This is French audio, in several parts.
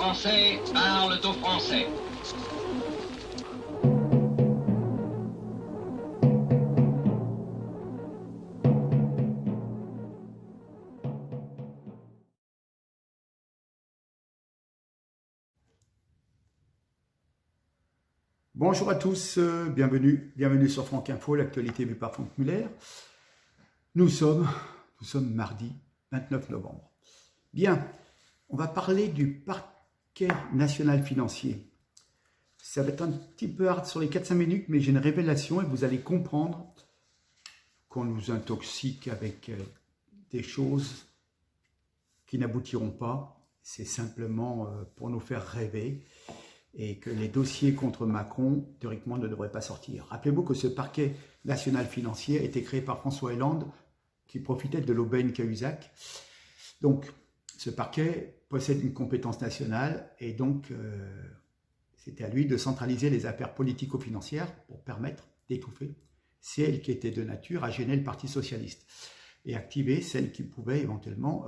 Français parlent aux Français. Bonjour à tous, bienvenue sur Franck Info, l'actualité vue par Franck Muller. Nous sommes mardi 29 novembre. Bien, on va parler du parquet national financier. Ça va être un petit peu hard sur les 4-5 minutes, mais j'ai une révélation et vous allez comprendre qu'on nous intoxique avec des choses qui n'aboutiront pas. C'est simplement pour nous faire rêver. Et que les dossiers contre Macron, théoriquement, ne devraient pas sortir. Rappelez-vous que ce parquet national financier a été créé par François Hollande, qui profitait de l'aubaine Cahuzac. Donc, ce parquet possède une compétence nationale, et donc, c'était à lui de centraliser les affaires politico-financières pour permettre d'étouffer celles qui étaient de nature à gêner le Parti socialiste, et activer celles qui pouvaient éventuellement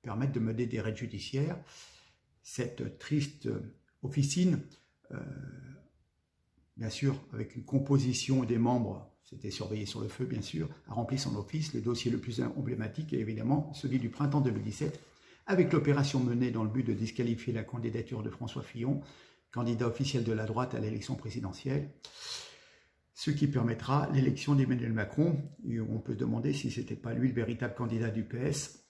permettre de mener des raids judiciaires. Cette triste officine, bien sûr, avec une composition des membres, c'était surveillé sur le feu, bien sûr, a rempli son office. Le dossier le plus emblématique est évidemment celui du printemps 2017, avec l'opération menée dans le but de disqualifier la candidature de François Fillon, candidat officiel de la droite à l'élection présidentielle, ce qui permettra l'élection d'Emmanuel Macron. Et on peut se demander si ce n'était pas lui le véritable candidat du PS,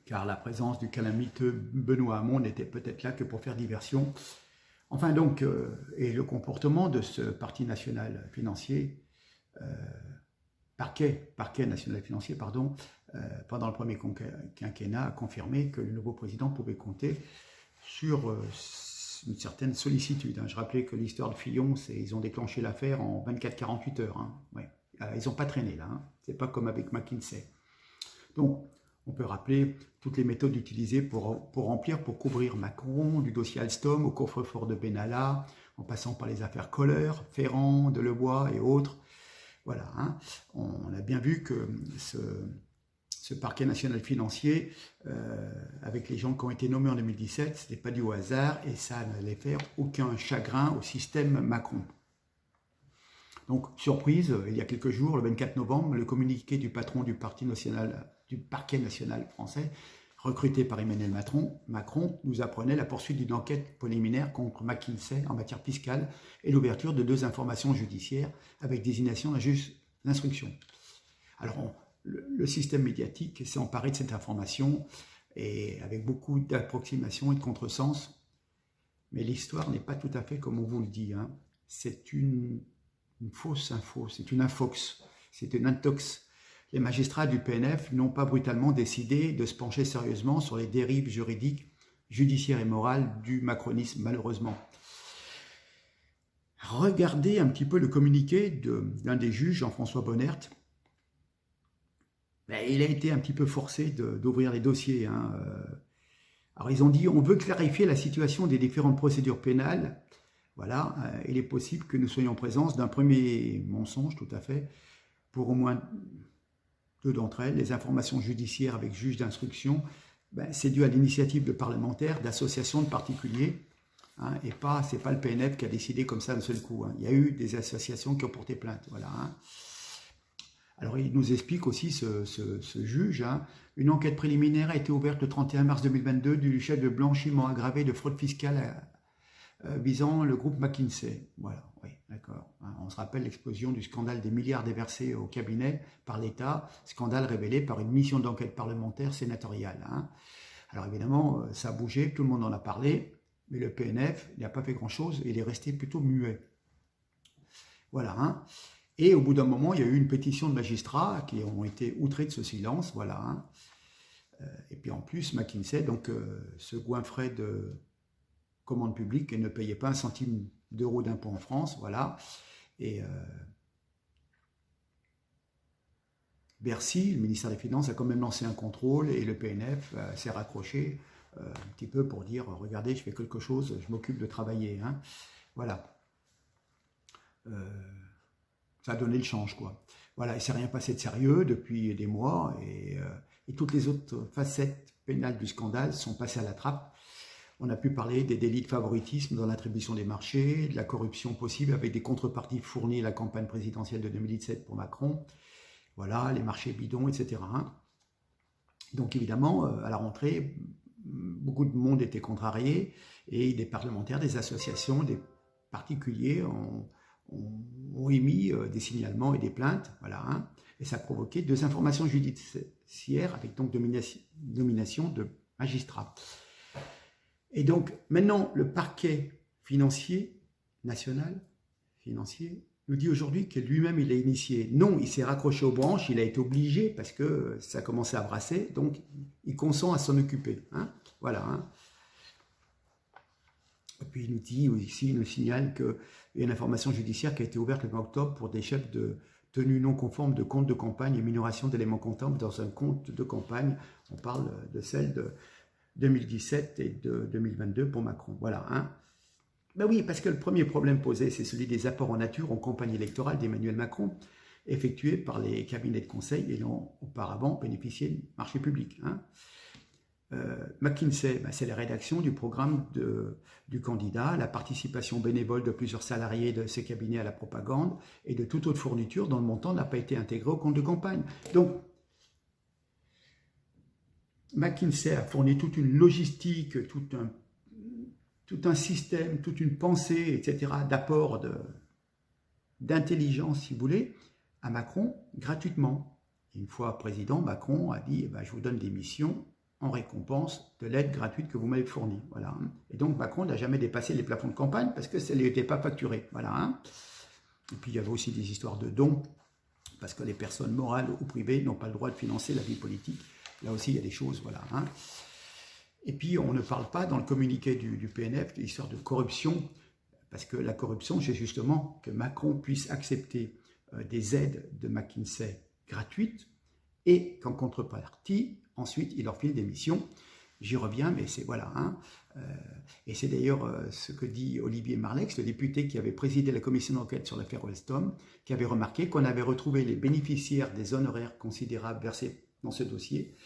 car la présence du calamiteux Benoît Hamon n'était peut-être là que pour faire diversion. Enfin donc, et le comportement de ce parti national financier, parquet national financier, pardon, pendant le premier quinquennat a confirmé que le nouveau président pouvait compter sur une certaine sollicitude. Je rappelais que l'histoire de Fillon, ils ont déclenché l'affaire en 24-48 heures. Ouais. Ils n'ont pas traîné là, c'est pas comme avec McKinsey. Donc, on peut rappeler toutes les méthodes utilisées pour couvrir Macron, du dossier Alstom au coffre-fort de Benalla, en passant par les affaires Kohler, Ferrand, Delevoye et autres. Voilà, on a bien vu que ce parquet national financier, avec les gens qui ont été nommés en 2017, ce n'était pas du hasard et ça n'allait faire aucun chagrin au système Macron. Donc, surprise, il y a quelques jours, le 24 novembre, le communiqué du patron du parquet national français, recruté par Emmanuel Macron, nous apprenait la poursuite d'une enquête préliminaire contre McKinsey en matière fiscale et l'ouverture de 2 informations judiciaires avec désignation d'un juge d'instruction. Alors, le système médiatique s'est emparé de cette information et avec beaucoup d'approximations et de contresens, mais l'histoire n'est pas tout à fait comme on vous le dit. C'est une fausse info, c'est une infox, c'est une intox. Les magistrats du PNF n'ont pas brutalement décidé de se pencher sérieusement sur les dérives juridiques, judiciaires et morales du macronisme, malheureusement. Regardez un petit peu le communiqué d'un des juges, Jean-François Bonnert. Il a été un petit peu forcé d'ouvrir les dossiers. Alors ils ont dit, on veut clarifier la situation des différentes procédures pénales. Voilà, il est possible que nous soyons en présence d'un premier mensonge, tout à fait, pour au moins 2 d'entre elles. Les informations judiciaires avec juge d'instruction, c'est dû à l'initiative de parlementaires, d'associations de particuliers, et c'est pas le PNF qui a décidé comme ça d'un seul coup. Il y a eu des associations qui ont porté plainte. Voilà. Alors il nous explique aussi, ce juge, une enquête préliminaire a été ouverte le 31 mars 2022 du chef de blanchiment aggravé de fraude fiscale visant le groupe McKinsey. Voilà, oui, d'accord. On se rappelle l'explosion du scandale des milliards déversés au cabinet par l'État, scandale révélé par une mission d'enquête parlementaire sénatoriale. Alors évidemment, ça a bougé, tout le monde en a parlé, mais le PNF, il n'a pas fait grand-chose et il est resté plutôt muet. Voilà. Et au bout d'un moment, il y a eu une pétition de magistrats qui ont été outrés de ce silence. Voilà. Et puis en plus, McKinsey se goinfrait de commande publique et ne payait pas 1 centime d'euro d'impôt en France, voilà. Et Bercy, le ministère des Finances, a quand même lancé un contrôle et le PNF s'est raccroché un petit peu pour dire, regardez, je fais quelque chose, je m'occupe de travailler. Voilà. Ça a donné le change, quoi. Voilà, il ne s'est rien passé de sérieux depuis des mois et toutes les autres facettes pénales du scandale sont passées à la trappe. On a pu parler des délits de favoritisme dans l'attribution des marchés, de la corruption possible avec des contreparties fournies à la campagne présidentielle de 2017 pour Macron. Voilà, les marchés bidons, etc. Donc évidemment, à la rentrée, beaucoup de monde était contrarié et des parlementaires, des associations, des particuliers ont émis des signalements et des plaintes. Voilà, et ça a provoqué 2 informations judiciaires avec donc nomination de magistrats. Et donc maintenant, le parquet financier, national financier, nous dit aujourd'hui que lui-même il a initié. Non, il s'est raccroché aux branches, il a été obligé parce que ça commençait à brasser, donc il consent à s'en occuper. Voilà. Et puis il nous dit ici, il nous signale qu'il y a une information judiciaire qui a été ouverte le 20 octobre pour des chefs de tenue non conforme de compte de campagne et minoration d'éléments comptables dans un compte de campagne. On parle de celle de 2017 et de 2022 pour Macron. Voilà. Ben oui, parce que le premier problème posé, c'est celui des apports en nature en campagne électorale d'Emmanuel Macron, effectués par les cabinets de conseil ayant auparavant bénéficié de marchés publics. McKinsey, c'est la rédaction du programme du candidat, la participation bénévole de plusieurs salariés de ces cabinets à la propagande et de toute autre fourniture dont le montant n'a pas été intégré au compte de campagne. Donc, McKinsey a fourni toute une logistique, tout un système, toute une pensée, etc., d'apport d'intelligence, si vous voulez, à Macron gratuitement. Une fois président, Macron a dit je vous donne des missions en récompense de l'aide gratuite que vous m'avez fournie. Voilà. Et donc Macron n'a jamais dépassé les plafonds de campagne parce que ça ne lui était pas facturé. Voilà. Et puis il y avait aussi des histoires de dons, parce que les personnes morales ou privées n'ont pas le droit de financer la vie politique. Là aussi, il y a des choses, voilà. Et puis, on ne parle pas dans le communiqué du PNF de l'histoire de corruption, parce que la corruption, c'est justement que Macron puisse accepter des aides de McKinsey gratuites et qu'en contrepartie, ensuite, il leur file des missions. J'y reviens, mais c'est voilà. Et c'est d'ailleurs ce que dit Olivier Marleix, le député qui avait présidé la commission d'enquête sur l'affaire Alstom, qui avait remarqué qu'on avait retrouvé les bénéficiaires des honoraires considérables versés dans ce dossier.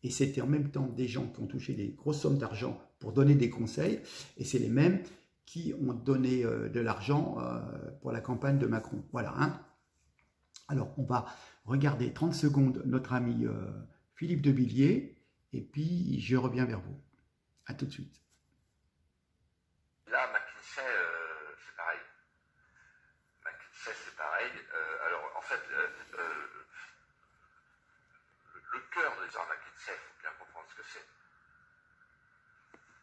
Et c'était en même temps des gens qui ont touché des grosses sommes d'argent pour donner des conseils, et c'est les mêmes qui ont donné de l'argent pour la campagne de Macron. Voilà. Alors, on va regarder 30 secondes notre ami Philippe de Villiers, et puis je reviens vers vous. À tout de suite. Là, McKinsey, c'est pareil. McKinsey, c'est pareil. Alors, en fait, le cœur des gens McKinsey, il faut bien comprendre ce que c'est.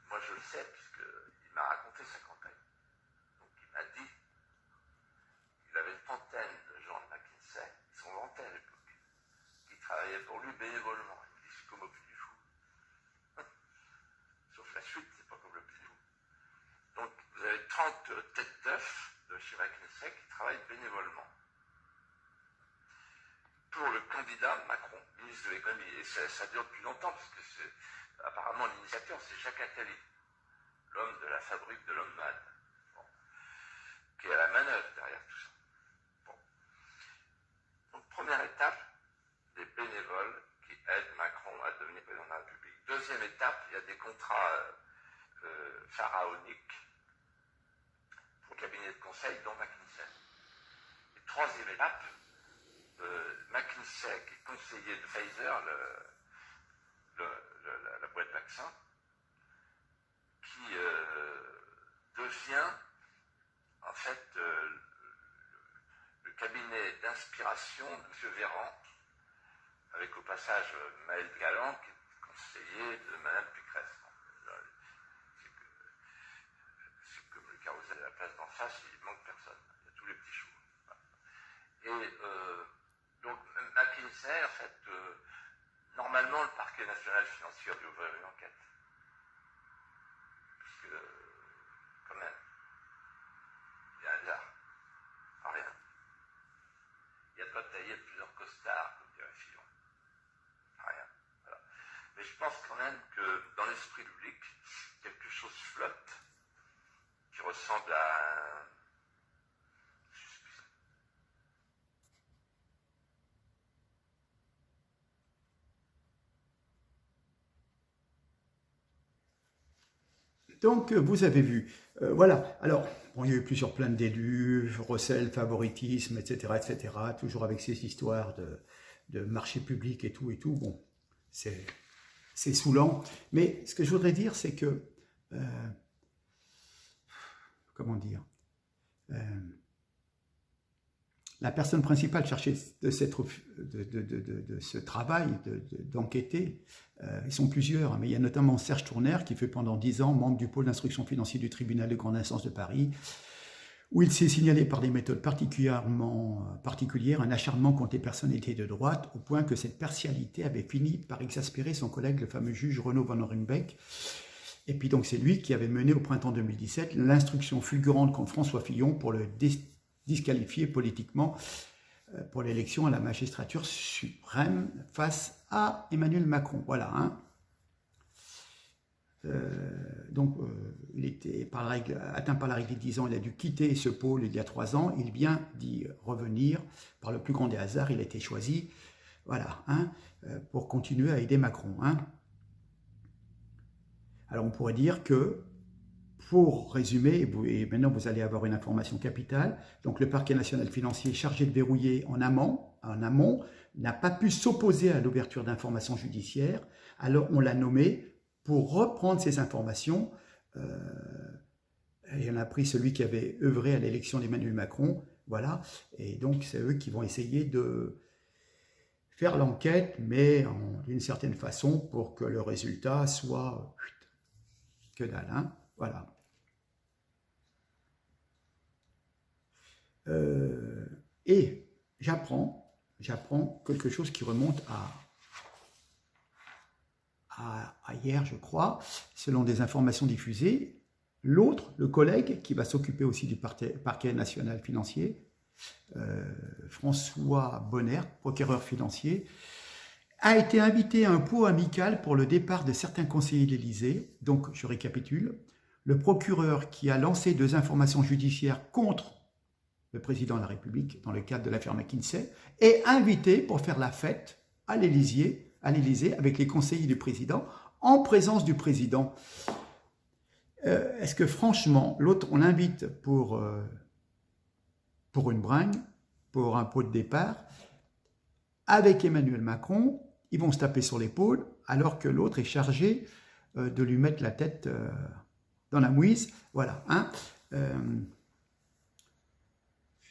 Moi, je le sais, puisqu'il m'a raconté sa campagne. Donc, il m'a dit qu'il avait une trentaine de gens de McKinsey, ils sont vantés à l'époque, qui travaillaient pour lui bénévolement. Il me dit, c'est comme au Puy du Fou. Sauf la suite, c'est pas comme le Puy du Fou. Donc, vous avez 30 têtes d'œufs de chez McKinsey qui travaillent bénévolement pour le candidat Macron, ministre de l'économie. Et ça dure depuis longtemps, parce que apparemment l'initiateur, c'est Jacques Attali, l'homme de la fabrique de l'homme mad, qui est à la manœuvre derrière tout ça. Donc, première étape, des bénévoles qui aident Macron à devenir président de la République. Deuxième étape, il y a des contrats pharaoniques pour le cabinet de conseil, dont McKinsey. Et troisième étape, McKinsey, qui est conseiller de Pfizer, la boîte vaccin, qui devient en fait le cabinet d'inspiration de M. Véran, avec au passage Maël Galland, qui est conseiller de Mme Pécresse. C'est comme le carrousel à la place d'en face, il ne manque personne. Il y a tous les petits choux. Et donc, McKinsey, en fait, normalement, le parquet national financier a dû ouvrir une enquête. Parce que, quand même, il y a un hasard. Rien. Il n'y a pas taillé plusieurs costards, comme dirait Fillon. Rien. Voilà. Mais je pense quand même que dans l'esprit public, quelque chose flotte qui ressemble à un Donc, vous avez vu. Voilà. Alors, bon, il y a eu plusieurs plaintes d'élus, recel, favoritisme, etc., etc., toujours avec ces histoires de marché public et tout. Bon, c'est saoulant. Mais ce que je voudrais dire, c'est que, comment dire, la personne principale chargée de ce travail, d'enquêter, ils sont plusieurs, mais il y a notamment Serge Tournaire, qui fait pendant 10 ans membre du pôle d'instruction financier du tribunal de grande instance de Paris, où il s'est signalé par des méthodes particulières un acharnement contre les personnalités de droite, au point que cette partialité avait fini par exaspérer son collègue, le fameux juge Renaud Van Orenbeck. Et puis donc c'est lui qui avait mené au printemps 2017 l'instruction fulgurante contre François Fillon pour le disqualifier politiquement pour l'élection à la magistrature suprême face à Emmanuel Macron. Voilà. Hein. Il était atteint par la règle des 10 ans, il a dû quitter ce pôle il y a 3 ans, il vient d'y revenir, par le plus grand des hasards, il a été choisi, voilà, hein, pour continuer à aider Macron. Hein. Alors on pourrait dire que, pour résumer, et maintenant vous allez avoir une information capitale, donc le parquet national financier chargé de verrouiller en amont n'a pas pu s'opposer à l'ouverture d'informations judiciaires, alors on l'a nommé pour reprendre ces informations. Il y en a pris celui qui avait œuvré à l'élection d'Emmanuel Macron, voilà, et donc c'est eux qui vont essayer de faire l'enquête, mais d'une certaine façon pour que le résultat soit que dalle, hein, voilà. Et j'apprends quelque chose qui remonte à hier, je crois, selon des informations diffusées. L'autre, le collègue qui va s'occuper aussi du parquet national financier, François Bonner, procureur financier, a été invité à un pot amical pour le départ de certains conseillers de l'Élysée. Donc, je récapitule, le procureur qui a lancé 2 informations judiciaires contre le président de la République dans le cadre de l'affaire McKinsey, est invité pour faire la fête à l'Élysée avec les conseillers du président, en présence du président. Est-ce que franchement, l'autre, on l'invite pour une bringue, pour un pot de départ, avec Emmanuel Macron, ils vont se taper sur l'épaule, alors que l'autre est chargé de lui mettre la tête dans la mouise. Voilà. Hein.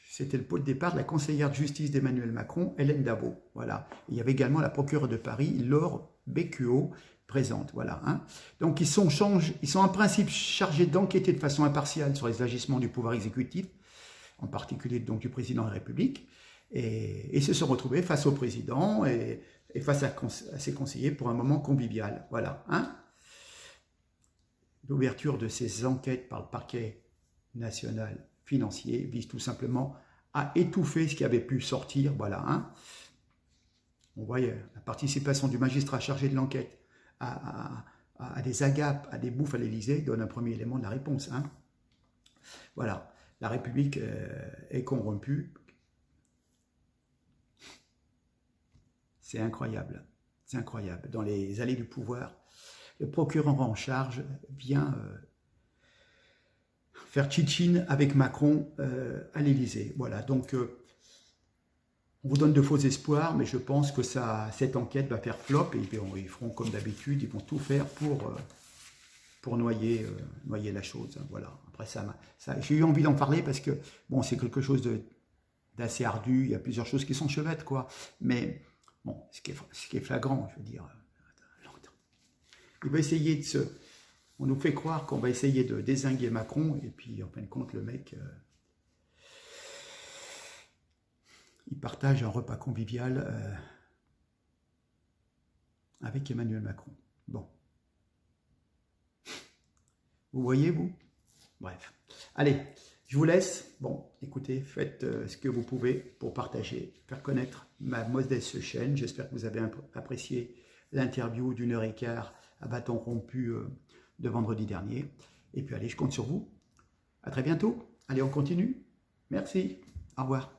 C'était le pot de départ de la conseillère de justice d'Emmanuel Macron, Hélène Davot. Voilà. Il y avait également la procureure de Paris, Laure Becqueau, présente. Voilà. Hein. Donc ils sont en principe chargés d'enquêter de façon impartiale sur les agissements du pouvoir exécutif, en particulier donc du président de la République, et se sont retrouvés face au président et face à ses conseillers pour un moment convivial. Voilà. Hein. L'ouverture de ces enquêtes par le parquet national financier vise tout simplement à étouffer ce qui avait pu sortir. Voilà. Hein. On voyait la participation du magistrat chargé de l'enquête à des agapes, à des bouffes à l'Élysée, donne un premier élément de la réponse. Hein. Voilà. La République est corrompue. C'est incroyable. C'est incroyable. Dans les allées du pouvoir, le procureur en charge vient faire tchitchine avec Macron à l'Élysée. Voilà, donc on vous donne de faux espoirs, mais je pense que cette enquête va faire flop et ils feront comme d'habitude, ils vont tout faire pour noyer la chose. Voilà. Après j'ai eu envie d'en parler parce que bon, c'est quelque chose d'assez ardu, il y a plusieurs choses qui sont chevêtres, quoi. Mais bon, ce qui est flagrant, je veux dire, il va essayer on nous fait croire qu'on va essayer de dézinguer Macron, et puis en fin de compte, le mec, il partage un repas convivial avec Emmanuel Macron. Bon. Vous voyez, vous? Bref. Allez, je vous laisse. Bon, écoutez, faites ce que vous pouvez pour partager, faire connaître ma modeste chaîne. J'espère que vous avez apprécié l'interview d'1h15 à bâton rompu de vendredi dernier. Et puis allez, je compte sur vous. À très bientôt. Allez, on continue. Merci. Au revoir.